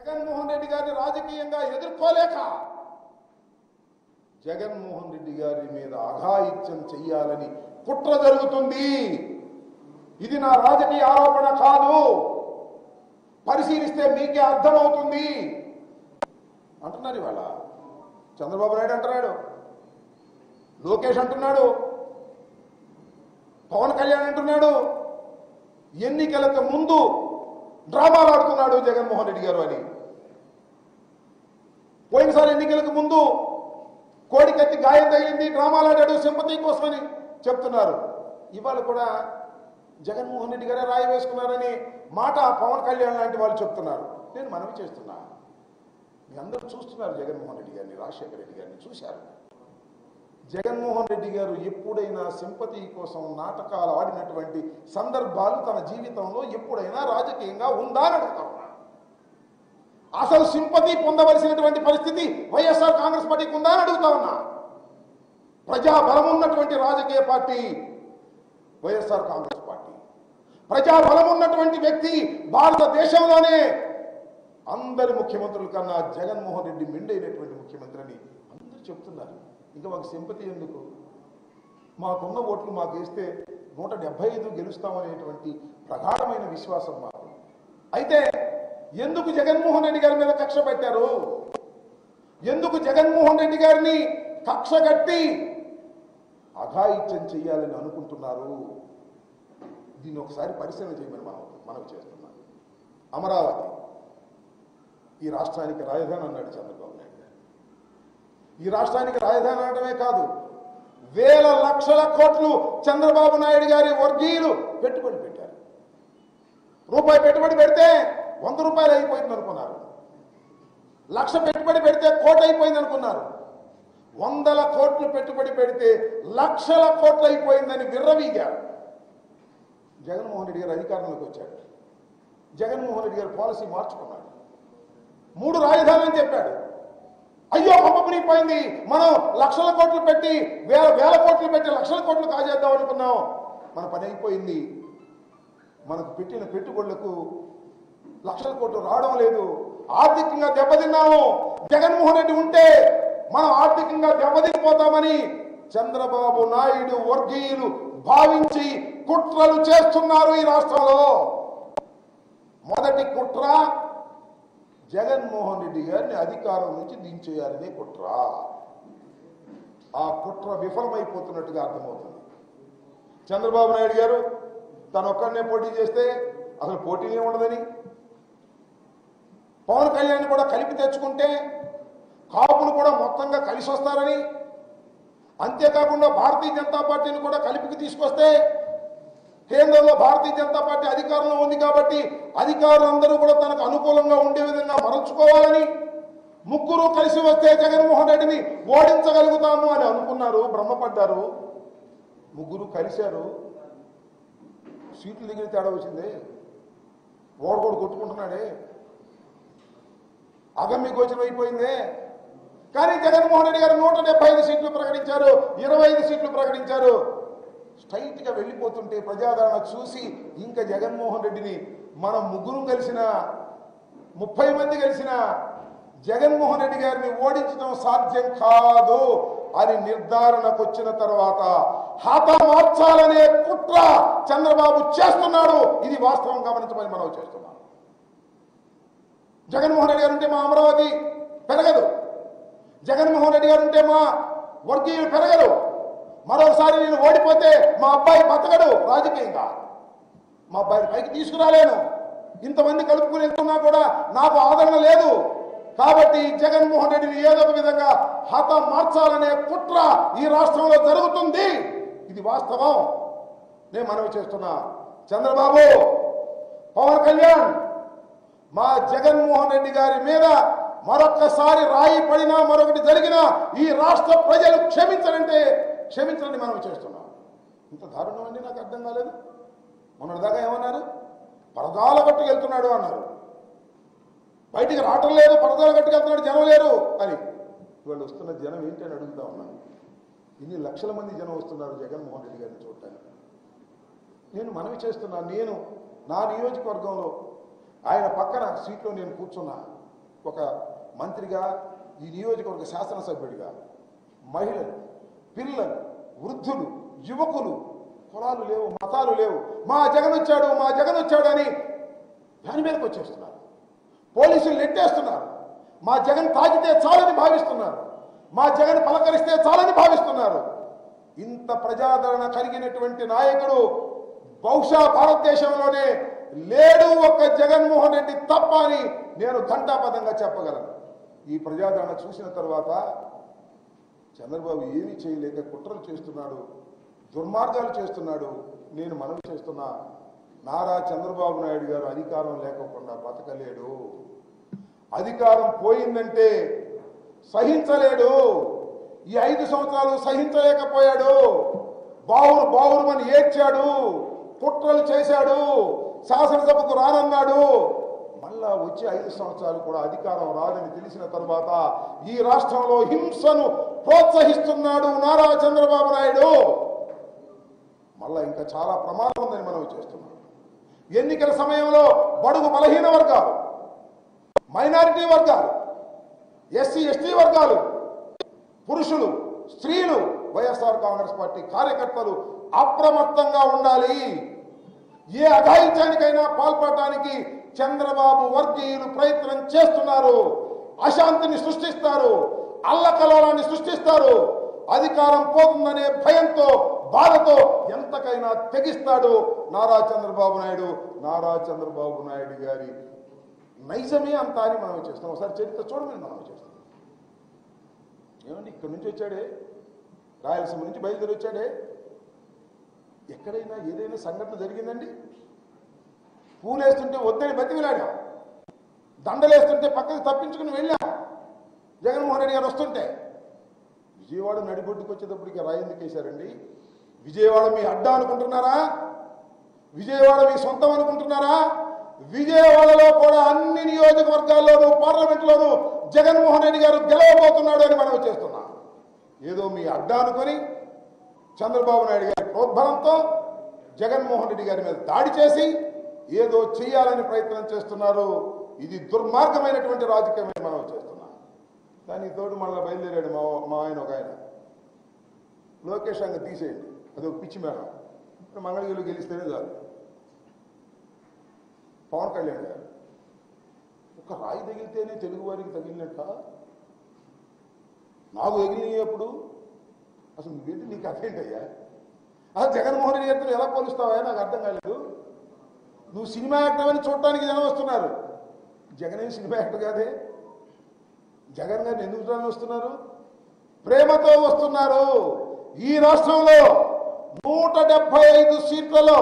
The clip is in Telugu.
జగన్మోహన్ రెడ్డి గారిని రాజకీయంగా ఎదుర్కోలేక జగన్మోహన్ రెడ్డి గారి మీద అఘాయిత్యం చెయ్యాలని కుట్ర జరుగుతుంది. ఇది నా రాజకీయ ఆరోపణ కాదు, పరిశీలిస్తే మీకే అర్థమవుతుంది అంటున్నారు. ఇవాళ చంద్రబాబు నాయుడు అంటున్నాడు, లోకేష్ అంటున్నాడు, పవన్ కళ్యాణ్ అంటున్నాడు, ఎన్నికలకు ముందు డ్రామాలు ఆడుతున్నాడు జగన్మోహన్ రెడ్డి గారు అని. పోయినసారి ఎన్నికలకు ముందు కోడికత్తి గాయం తగిలింది, డ్రామాలు ఆడాడు సింపతి కోసమని చెప్తున్నారు. ఇవాళ కూడా జగన్మోహన్ రెడ్డి గారే రాయి వేసుకున్నారని మాట పవన్ కళ్యాణ్ లాంటి వాళ్ళు చెప్తున్నారు. నేను మనవి చేస్తున్నా, మీ అందరూ చూస్తున్నారు జగన్మోహన్ రెడ్డి గారిని, రాజశేఖర రెడ్డి గారిని చూశారు. జగన్మోహన్ రెడ్డి గారు ఎప్పుడైనా సింపతి కోసం నాటకాలు ఆడినటువంటి సందర్భాలు తన జీవితంలో ఎప్పుడైనా రాజకీయంగా ఉందా అని అడుగుతా ఉన్నా. అసలు సింపతి పొందవలసినటువంటి పరిస్థితి వైఎస్ఆర్ కాంగ్రెస్ పార్టీకి ఉందా అని అడుగుతా ఉన్నా. ప్రజాబలం ఉన్నటువంటి రాజకీయ పార్టీ వైఎస్ఆర్ కాంగ్రెస్ పార్టీ. ప్రజాబలం ఉన్నటువంటి వ్యక్తి భారతదేశంలోనే అందరి ముఖ్యమంత్రుల కన్నా జగన్మోహన్ రెడ్డి మెండైనటువంటి ముఖ్యమంత్రి అని అందరూ చెప్తున్నారు. ఇంకా మాకు సింపతి ఎందుకు? మాకున్న ఓట్లు మాకు వేస్తే 175 గెలుస్తామనేటువంటి ప్రగాఢమైన విశ్వాసం మాకు. అయితే ఎందుకు జగన్మోహన్ రెడ్డి గారి మీద కక్ష పెట్టారు? ఎందుకు జగన్మోహన్ రెడ్డి గారిని కక్ష కట్టి అఘాయిత్యం చేయాలని అనుకుంటున్నారు? దీన్ని ఒకసారి పరిశీలన చేయమని మనం చేస్తున్నాం. అమరావతి ఈ రాష్ట్రానికి రాజధాని అన్నాడు చంద్రబాబు నాయుడు గారు. ఈ రాష్ట్రానికి రాజధాని అనడమే కాదు, వేల లక్షల కోట్లు చంద్రబాబు నాయుడు గారి వర్గీయులు పెట్టుబడి పెట్టారు. రూపాయి పెట్టుబడి పెడితే 100 రూపాయలు అయిపోయింది అనుకున్నారు. 1,00,000 పెట్టుబడి పెడితే 1,00,00,000 అయిపోయింది అనుకున్నారు. 100 కోట్లు పెట్టుబడి పెడితే 1,00,000 కోట్లు అయిపోయిందని విర్రవీగారు. జగన్మోహన్ రెడ్డి గారు అధికారంలోకి వచ్చాడు. జగన్మోహన్ రెడ్డి గారు పాలసీ మార్చుకున్నాడు. 3 రాజధానులు అని చెప్పాడు. అయ్యో పంపనిపోయింది, మనం లక్షల కోట్లు పెట్టి వేల కోట్లు పెట్టి లక్షల కోట్లు కాజేద్దాం అనుకున్నాం, మన పని అయిపోయింది. మనకు పెట్టిన పెట్టుబడులకు లక్షల కోట్లు రావడం లేదు, ఆర్థికంగా దెబ్బతిన్నాము. జగన్మోహన్ రెడ్డి ఉంటే మనం ఆర్థికంగా దెబ్బతినిపోతామని చంద్రబాబు నాయుడు వర్గీయులు భావించి కుట్రలు చేస్తున్నారు ఈ రాష్ట్రంలో. మొదటి కుట్ర జగన్మోహన్ రెడ్డి గారిని అధికారం నుంచి దించేయాలనే కుట్ర. ఆ కుట్ర విఫలమైపోతున్నట్టుగా అర్థమవుతుంది. చంద్రబాబు నాయుడు గారు తను ఒక్కడనే పోటీ చేస్తే అసలు పోటీనే ఉండదని, పవన్ కళ్యాణ్ కూడా కలిపి తెచ్చుకుంటే కాపులు కూడా మొత్తంగా కలిసి వస్తారని, అంతేకాకుండా భారతీయ జనతా పార్టీని కూడా కలిపికి తీసుకొస్తే కేంద్రంలో భారతీయ జనతా పార్టీ అధికారంలో ఉంది కాబట్టి అధికారులందరూ కూడా తనకు అనుకూలంగా ఉండే విధంగా మరల్చుకోవాలని, ముగ్గురు కలిసి వస్తే జగన్మోహన్ రెడ్డిని ఓడించగలుగుతాము అని అనుకున్నారు, భ్రమపడ్డారు. ముగ్గురు కలిశారు, సీట్లు దగ్గర తేడా వచ్చింది. ఓడగోడు కొట్టుకుంటున్నాడే, అగమ్య గోచరం అయిపోయిందే. కానీ జగన్మోహన్ రెడ్డి గారు 175 సీట్లు ప్రకటించారు, 25 సీట్లు ప్రకటించారు. స్ట్రైట్ గా వెళ్ళిపోతుంటే ప్రజాదరణ చూసి ఇంకా జగన్మోహన్ రెడ్డిని మనం ముగ్గురు కలిసిన 30 మంది కలిసిన జగన్మోహన్ రెడ్డి గారిని ఓడించడం సాధ్యం కాదు అని నిర్ధారణకు వచ్చిన తర్వాత హతమార్చాలనే కుట్ర చంద్రబాబు చేస్తున్నాడు. ఇది వాస్తవం గమనించమని మనం చేస్తున్నాం. జగన్మోహన్ రెడ్డి గారు ఉంటే మా అమరావతి పెరగదు, జగన్మోహన్ రెడ్డి గారు ఉంటే మా వర్గీయులు పెరగరు, మరోసారి నేను ఓడిపోతే మా అబ్బాయి బతకడు రాజకీయంగా, మా అబ్బాయిని పైకి తీసుకురాలేను, ఇంతమంది కలుపుకుని వెళ్తున్నా కూడా నాకు ఆదరణ లేదు. కాబట్టి జగన్మోహన్ రెడ్డిని ఏదో ఒక విధంగా హతమార్చాలనే కుట్ర ఈ రాష్ట్రంలో జరుగుతుంది. ఇది వాస్తవం. నేను మనవి చేస్తున్నా, చంద్రబాబు, పవన్ కళ్యాణ్, మా జగన్మోహన్ రెడ్డి గారి మీద మరొక్కసారి రాయి పడినా మరొకటి జరిగినా ఈ రాష్ట్ర ప్రజలు క్షమించరంటే క్షమించరని మనం చేస్తున్నాం. ఇంత దారుణం అండి, నాకు అర్థం కాలేదు. మొన్నటిదాకా ఏమన్నారు, పరదాల గట్టుకు వెళ్తున్నాడు అన్నారు, బయటికి రావటం లేదు, పరదాల గట్టుకు వెళ్తున్నాడు, జనం లేరు అని. ఇవాళ వస్తున్న జనం ఏంటి అని అడుగుతా ఉన్నాను. ఇన్ని లక్షల మంది జనం వస్తున్నారు జగన్మోహన్ రెడ్డి గారిని చూడటానికి. నేను మనవి చేస్తున్నా, నేను నా నియోజకవర్గంలో ఆయన పక్కన సీట్లో నేను కూర్చున్నా, ఒక మంత్రిగా, ఈ నియోజకవర్గ శాసనసభ్యుడిగా మహిళలు, పిల్లలు, వృద్ధులు, యువకులు, కులాలు లేవు, మతాలు లేవు, మా జగన్ వచ్చాడు అని దాని మీదకి వచ్చేస్తున్నారు. పోలీసులు నెట్టేస్తున్నారు. మా జగన్ తాకితే చాలని భావిస్తున్నారు. మా జగన్ పలకరిస్తే చాలని భావిస్తున్నారు. ఇంత ప్రజాదరణ కలిగినటువంటి నాయకుడు బహుశా భారతదేశంలోనే లేడు, ఒక్క జగన్మోహన్ రెడ్డి తప్ప అని నేను ఘంటాపథంగా చెప్పగలను. ఈ ప్రజాదరణ చూసిన తర్వాత చంద్రబాబు ఏమీ చేయలేక కుట్రలు చేస్తున్నాడు, దుర్మార్గాలు చేస్తున్నాడు. నేను మనవి చేస్తున్నా, నారా చంద్రబాబు నాయుడు గారు అధికారం లేకుండా బతకలేడు. అధికారం పోయిందంటే సహించలేడు. ఈ 5 సంవత్సరాలు సహించలేకపోయాడు. బావురుమని ఏడ్చాడు, కుట్రలు చేశాడు, శాసనసభకు రానన్నాడు. మళ్ళా వచ్చే 5 సంవత్సరాలు కూడా అధికారం రాదని తెలిసిన తర్వాత ఈ రాష్ట్రంలో హింసను ప్రోత్సహిస్తున్నాడు నారా చంద్రబాబు నాయుడు. మళ్ళా ఇంకా చాలా ప్రమాదం ఉందని మనం చేస్తున్నాం. ఎన్నికల సమయంలో బడుగు బలహీన వర్గాలు, మైనారిటీ వర్గాలు, ఎస్సీ ఎస్టీ వర్గాలు, పురుషులు, స్త్రీలు, వైఎస్ఆర్ కాంగ్రెస్ పార్టీ కార్యకర్తలు అప్రమత్తంగా ఉండాలి. ఏ అఘాయిత్యానికైనా పాల్పడటానికి చంద్రబాబు వర్గీయులు ప్రయత్నం చేస్తున్నారు. అశాంతిని సృష్టిస్తారు, అల్లకల్లోలాన్ని సృష్టిస్తారు. అధికారం పోతుందనే భయంతో, బాధతో ఎంతకైనా తెగిస్తాడు నారా చంద్రబాబు నాయుడు. నారా చంద్రబాబు నాయుడు గారి నైజమే అంత అని మనం చేస్తాం. ఒకసారి చరిత్ర చూడమని మనం చేస్తాం. ఏమండి, ఇక్కడి నుంచి వచ్చాడే, రాయలసీమ నుంచి బయలుదేరి వచ్చాడే, ఎక్కడైనా ఏదైనా సంఘటన జరిగిందండి? పూలేస్తుంటే వద్దని బతికిలాడాం, దండలేస్తుంటే పక్కకి తప్పించుకుని వెళ్ళాం. జగన్మోహన్ రెడ్డి గారు వస్తుంటే విజయవాడ నడిబొడ్డుకు వచ్చేటప్పటికి రాయి ఎందుకు వేశారండి? విజయవాడ మీ అడ్డా అనుకుంటున్నారా? విజయవాడ మీ సొంతం అనుకుంటున్నారా? విజయవాడలో కూడా అన్ని నియోజకవర్గాల్లోనూ, పార్లమెంట్లోనూ జగన్మోహన్ రెడ్డి గారు గెలవబోతున్నాడు అని మనం చేస్తున్నాం. ఏదో మీ అడ్డా అనుకొని చంద్రబాబు నాయుడు గారి ప్రోద్బలంతో జగన్మోహన్ రెడ్డి గారి మీద దాడి చేసి ఏదో చేయాలని ప్రయత్నం చేస్తున్నారు. ఇది దుర్మార్గమైనటువంటి రాజకీయమే మనం చేస్తున్నాం. దానికి తోడు మళ్ళీ బయలుదేరాడు మా ఆయన, ఒక ఆయన లోకేష్ అంగ తీసేయండి, అది ఒక పిచ్చి మేడం, మంగళగిరిలో గెలిస్తేనే చాలు. పవన్ కళ్యాణ్ గారు ఒక రాయి తగిలితేనే తెలుగు వారికి తగిలినట్ట, నాకు తగిలినప్పుడు అసలు నువ్వేంటి, నీకు అర్థేంటయ్యా? అసలు జగన్మోహన్ రెడ్డి గారితో ఎలా పోలుస్తావా? నాకు అర్థం కాలేదు. నువ్వు సినిమా యాక్టర్ అని చూడటానికి జనం వస్తున్నారు. జగన్ ఏం సినిమా యాక్టర్ కాదే. జగన్ గారిని ఎందుకు చూడాలని వస్తున్నారు? ప్రేమతో వస్తున్నారు. ఈ రాష్ట్రంలో 175 సీట్లలో